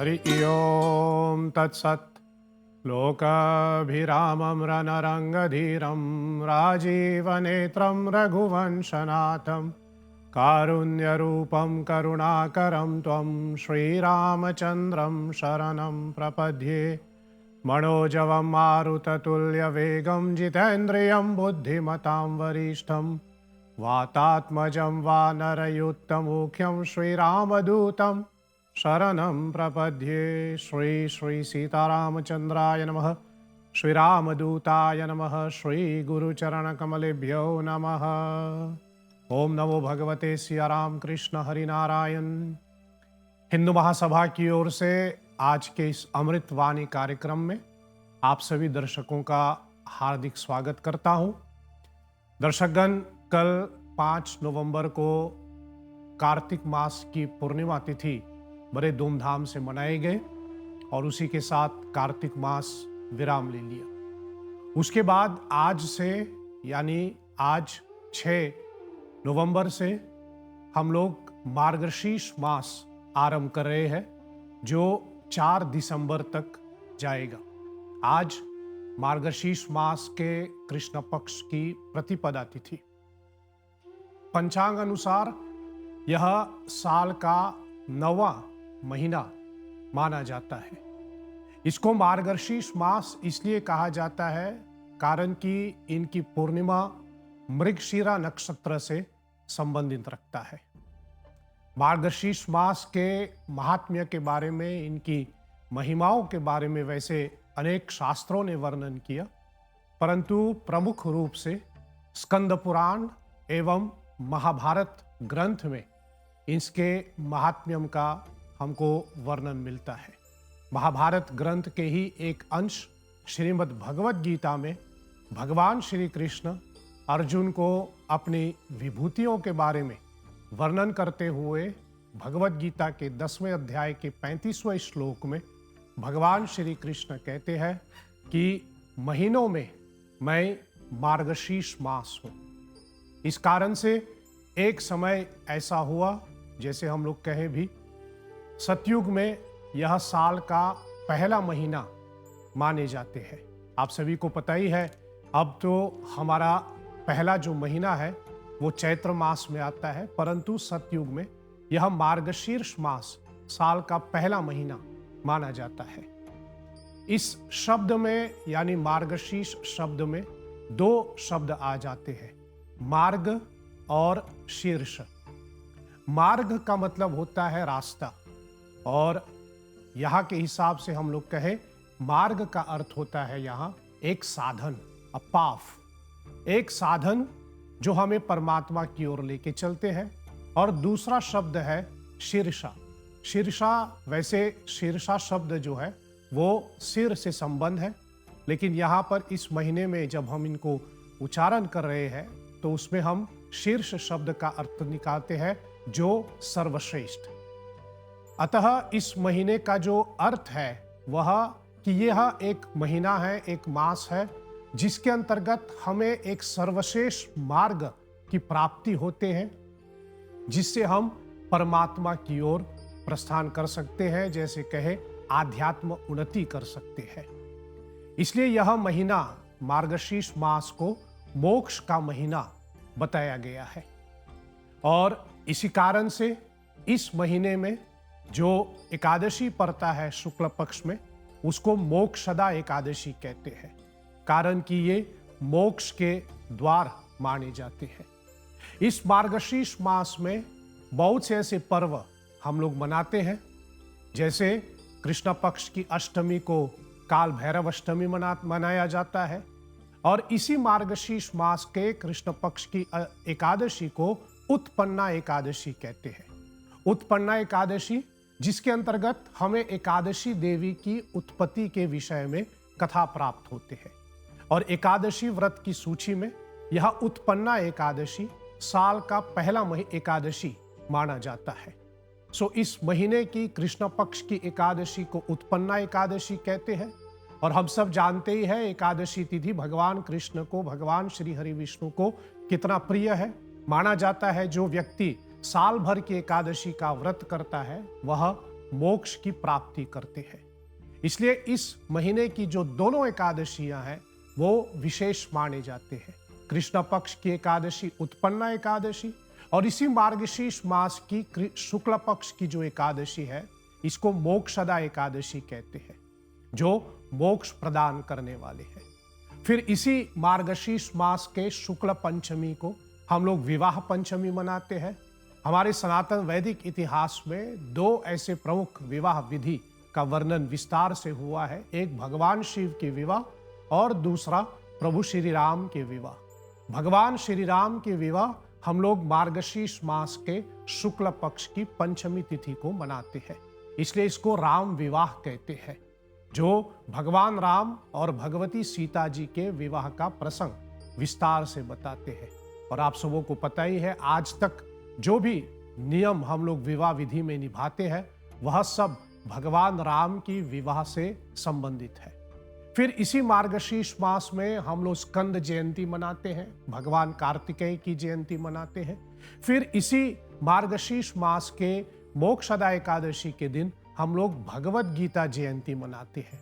हरि ओम तत्सत्। लोकाभिरामं रणरङ्गधीरं राजीवनेत्रं रघुवंशनाथं कारुण्यरूपं करुणाकरं त्वं श्रीरामचन्द्रं शरणं प्रपद्ये। मनोजवं मारुततुल्यवेगं जितेन्द्रियं बुद्धिमतां वरिष्ठं वातात्मजं वानरयुक्तमुख्यं श्रीरामदूतं शरणं प्रपद्ये। श्री श्री सीतारामचंद्राय नमः। श्री रामदूताय नमः। श्री गुरुचरणकमलेभ्यो नमः। ओम नमो भगवते सियाराम कृष्ण हरिनारायण। हिंदू महासभा की ओर से आज के इस अमृतवाणी कार्यक्रम में आप सभी दर्शकों का हार्दिक स्वागत करता हूं। दर्शकगण, कल 5 नवंबर को कार्तिक मास की पूर्णिमा तिथि बड़े धूमधाम से मनाए गए और उसी के साथ कार्तिक मास विराम ले लिया। उसके बाद आज से यानी आज 6 नवंबर से हम लोग मार्गशीर्ष मास आरंभ कर रहे हैं जो 4 दिसंबर तक जाएगा। आज मार्गशीर्ष मास के कृष्ण पक्ष की प्रतिपदा तिथि। पंचांग अनुसार यह साल का 9वां महीना माना जाता है। इसको मार्गशीर्ष मास इसलिए कहा जाता है कारण कि इनकी पूर्णिमा मृगशिरा नक्षत्र से संबंधित रखता है। मार्गशीर्ष मास के महात्म्य के बारे में, इनकी महिमाओं के बारे में वैसे अनेक शास्त्रों ने वर्णन किया, परंतु प्रमुख रूप से स्कंद पुराण एवं महाभारत ग्रंथ में इसके महात्म्यम का हमको वर्णन मिलता है। महाभारत ग्रंथ के ही एक अंश श्रीमद् भगवत गीता में भगवान श्री कृष्ण अर्जुन को अपनी विभूतियों के बारे में वर्णन करते हुए भगवत गीता के 10वें अध्याय के 35वें श्लोक में भगवान श्री कृष्ण कहते हैं कि महीनों में मैं मार्गशीर्ष मास हूँ। इस कारण से एक समय ऐसा हुआ, जैसे हम लोग कहें भी, सतयुग में यह साल का पहला महीना माने जाते हैं। आप सभी को पता ही है, अब तो हमारा पहला जो महीना है वो चैत्र मास में आता है, परंतु सतयुग में यह मार्गशीर्ष मास साल का पहला महीना माना जाता है। इस शब्द में यानी मार्गशीर्ष शब्द में 2 शब्द आ जाते हैं, मार्ग और शीर्ष। मार्ग का मतलब होता है रास्ता, और यहाँ के हिसाब से हम लोग कहें मार्ग का अर्थ होता है यहाँ एक साधन, अ पाथ, एक साधन जो हमें परमात्मा की ओर लेके चलते हैं। और दूसरा शब्द है शीर्षा। शीर्षा, वैसे शीर्षा शब्द जो है वो सिर से संबंध है, लेकिन यहाँ पर इस महीने में जब हम इनको उच्चारण कर रहे हैं तो उसमें हम शीर्ष शब्द का अर्थ निकालते हैं जो सर्वश्रेष्ठ। अतः इस महीने का जो अर्थ है वह कि यह एक महीना है, एक मास है जिसके अंतर्गत हमें एक सर्वश्रेष्ठ मार्ग की प्राप्ति होते हैं, जिससे हम परमात्मा की ओर प्रस्थान कर सकते हैं, जैसे कहे आध्यात्म उन्नति कर सकते हैं। इसलिए यह महीना मार्गशीर्ष मास को मोक्ष का महीना बताया गया है। और इसी कारण से इस महीने में जो एकादशी पड़ता है शुक्ल पक्ष में, उसको मोक्षदा एकादशी कहते हैं, कारण कि ये मोक्ष के द्वार माने जाते हैं। इस मार्गशीर्ष मास में बहुत से ऐसे पर्व हम लोग मनाते हैं, जैसे कृष्ण पक्ष की अष्टमी को काल भैरव अष्टमी मनाया जाता है, और इसी मार्गशीर्ष मास के कृष्ण पक्ष की एकादशी को उत्पन्ना एकादशी कहते हैं। उत्पन्ना एकादशी जिसके अंतर्गत हमें एकादशी देवी की उत्पत्ति के विषय में कथा प्राप्त होते हैं, और एकादशी व्रत की सूची में यह उत्पन्ना एकादशी साल का पहला एकादशी माना जाता है। सो इस महीने की कृष्ण पक्ष की एकादशी को उत्पन्ना एकादशी कहते हैं। और हम सब जानते ही हैं एकादशी तिथि भगवान कृष्ण को, भगवान श्री हरि विष्णु को कितना प्रिय है। माना जाता है जो व्यक्ति साल भर की एकादशी का व्रत करता है वह मोक्ष की प्राप्ति करते हैं। इसलिए इस महीने की जो दोनों एकादशियां हैं वो विशेष माने जाते हैं। कृष्ण पक्ष की एकादशी उत्पन्ना एकादशी और इसी मार्गशीर्ष मास की शुक्ल पक्ष की जो एकादशी है इसको मोक्षदा एकादशी कहते हैं, जो मोक्ष प्रदान करने वाले हैं। फिर इसी मार्गशीर्ष मास के शुक्ल पंचमी को हम लोग विवाह पंचमी मनाते हैं। हमारे सनातन वैदिक इतिहास में दो ऐसे प्रमुख विवाह विधि का वर्णन विस्तार से हुआ है, एक भगवान शिव के विवाह और दूसरा प्रभु श्री राम के विवाह। भगवान श्री राम के विवाह हम लोग मार्गशीर्ष मास के शुक्ल पक्ष की पंचमी तिथि को मनाते हैं, इसलिए इसको राम विवाह कहते हैं, जो भगवान राम और भगवती सीता जी के विवाह का प्रसंग विस्तार से बताते हैं। और आप सबों को पता ही है, आज तक जो भी नियम हम लोग विवाह विधि में निभाते हैं वह सब भगवान राम की विवाह से संबंधित है। फिर इसी मार्गशीर्ष मास में हम लोग स्कंद जयंती मनाते हैं, भगवान कार्तिकेय की जयंती मनाते हैं। फिर इसी मार्गशीर्ष मास के मोक्षदा एकादशी के दिन हम लोग भगवत गीता जयंती मनाते हैं।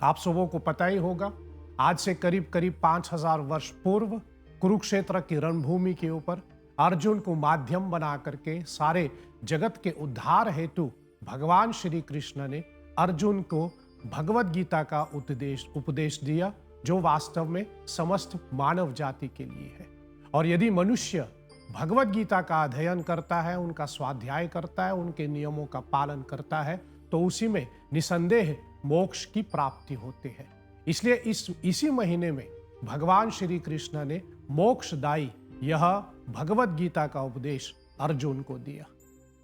आप सबों को पता ही होगा, आज से करीब करीब 5000 वर्ष पूर्व कुरुक्षेत्र की रणभूमि के ऊपर अर्जुन को माध्यम बना करके सारे जगत के उद्धार हेतु भगवान श्री कृष्ण ने अर्जुन को भगवत गीता का उपदेश दिया, जो वास्तव में समस्त मानव जाति के लिए है। और यदि मनुष्य भगवत गीता का अध्ययन करता है, उनका स्वाध्याय करता है, उनके नियमों का पालन करता है, तो उसी में निसंदेह मोक्ष की प्राप्ति होती है। इसलिए इसी महीने में भगवान श्री कृष्ण ने मोक्षदायी यह भगवत गीता का उपदेश अर्जुन को दिया।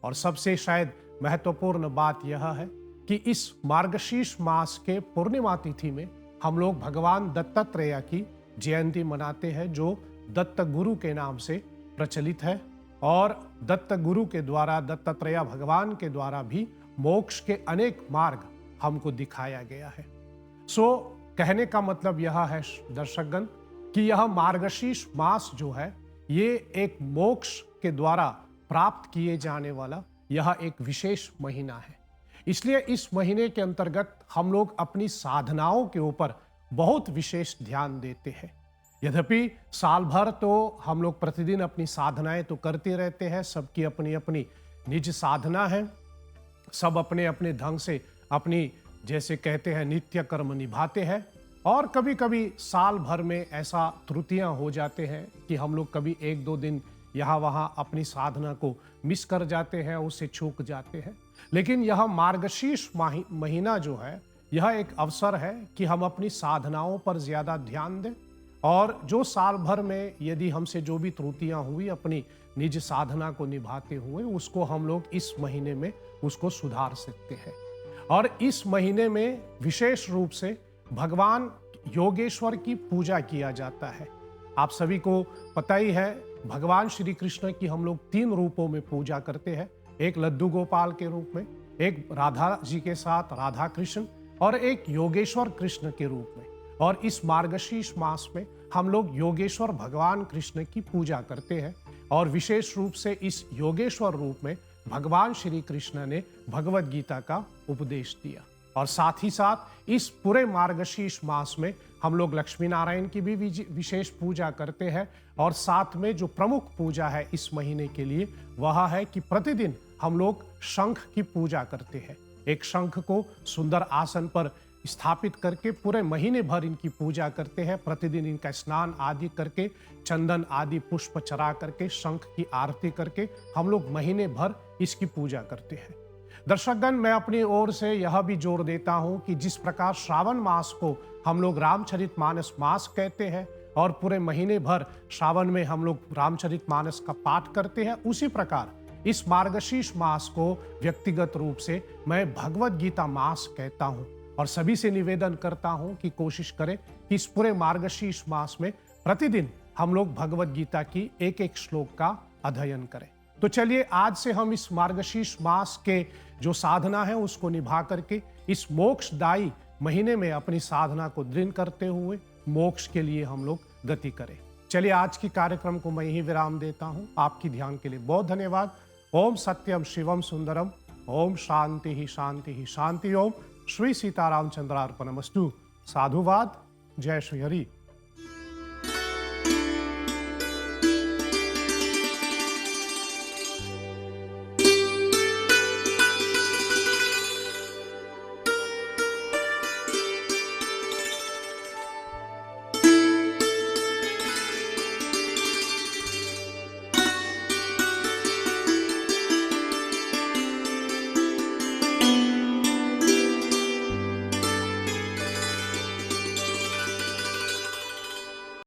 और सबसे शायद महत्वपूर्ण बात यह है कि इस मार्गशीर्ष मास के पूर्णिमा तिथि में हम लोग भगवान दत्तात्रेय की जयंती मनाते हैं, जो दत्त गुरु के नाम से प्रचलित है। और दत्त गुरु के द्वारा, दत्तात्रेय भगवान के द्वारा भी मोक्ष के अनेक मार्ग हमको दिखाया गया है। कहने का मतलब यह है दर्शकगण कि यह मार्गशीर्ष मास जो है ये एक मोक्ष के द्वारा प्राप्त किए जाने वाला यह एक विशेष महीना है। इसलिए इस महीने के अंतर्गत हम लोग अपनी साधनाओं के ऊपर बहुत विशेष ध्यान देते हैं। यद्यपि साल भर तो हम लोग प्रतिदिन अपनी साधनाएं तो करते रहते हैं, सबकी अपनी अपनी निज साधना है, सब अपने अपने ढंग से अपनी जैसे कहते हैं नित्य कर्म निभाते हैं। और कभी कभी साल भर में ऐसा त्रुटियां हो जाते हैं कि हम लोग कभी एक दो दिन यहाँ वहाँ अपनी साधना को मिस कर जाते हैं, उससे चूक जाते हैं। लेकिन यह मार्गशीर्ष महीना जो है यह एक अवसर है कि हम अपनी साधनाओं पर ज्यादा ध्यान दें, और जो साल भर में यदि हमसे जो भी त्रुटियां हुई अपनी निज साधना को निभाते हुए, उसको हम लोग इस महीने में उसको सुधार सकते हैं। और इस महीने में विशेष रूप से भगवान योगेश्वर की पूजा किया जाता है। आप सभी को पता ही है, भगवान श्री कृष्ण की हम लोग 3 रूपों में पूजा करते हैं, एक लड्डू गोपाल के रूप में, एक राधा जी के साथ राधा कृष्ण, और एक योगेश्वर कृष्ण के रूप में। और इस मार्गशीर्ष मास में हम लोग योगेश्वर भगवान कृष्ण की पूजा करते हैं, और विशेष रूप से इस योगेश्वर रूप में भगवान श्री कृष्ण ने भगवत गीता का उपदेश दिया। और साथ ही साथ इस पूरे मार्गशीर्ष मास में हम लोग लक्ष्मी नारायण की भी विशेष पूजा करते हैं। और साथ में जो प्रमुख पूजा है इस महीने के लिए वह है कि प्रतिदिन हम लोग शंख की पूजा करते हैं। एक शंख को सुंदर आसन पर स्थापित करके पूरे महीने भर इनकी पूजा करते हैं। प्रतिदिन इनका स्नान आदि करके, चंदन आदि पुष्प चढ़ा करके, शंख की आरती करके हम लोग महीने भर इसकी पूजा करते हैं। दर्शकगण, मैं अपनी ओर से यह भी जोर देता हूं कि जिस प्रकार श्रावण मास को हम लोग रामचरितमानस मास कहते हैं और पूरे महीने भर श्रावण में हम लोग रामचरितमानस का पाठ करते हैं, उसी प्रकार इस मार्गशीर्ष मास को व्यक्तिगत रूप से मैं भगवत गीता मास कहता हूं। और सभी से निवेदन करता हूं कि कोशिश करें कि इस पूरे मार्गशीर्ष मास में प्रतिदिन हम लोग भगवत गीता की एक एक श्लोक का अध्ययन करें। तो चलिए आज से हम इस मार्गशीर्ष मास के जो साधना है उसको निभा करके इस मोक्षदायी महीने में अपनी साधना को दृढ़ करते हुए मोक्ष के लिए हम लोग गति करें। चलिए आज की कार्यक्रम को मैं यही विराम देता हूं। आपकी ध्यान के लिए बहुत धन्यवाद। ओम सत्यम शिवम सुंदरम ओम शांति ही शांति ही शांति। ओम श्री सीतारामचंद्रार्पणमस्तु। साधुवाद। जय श्री हरि।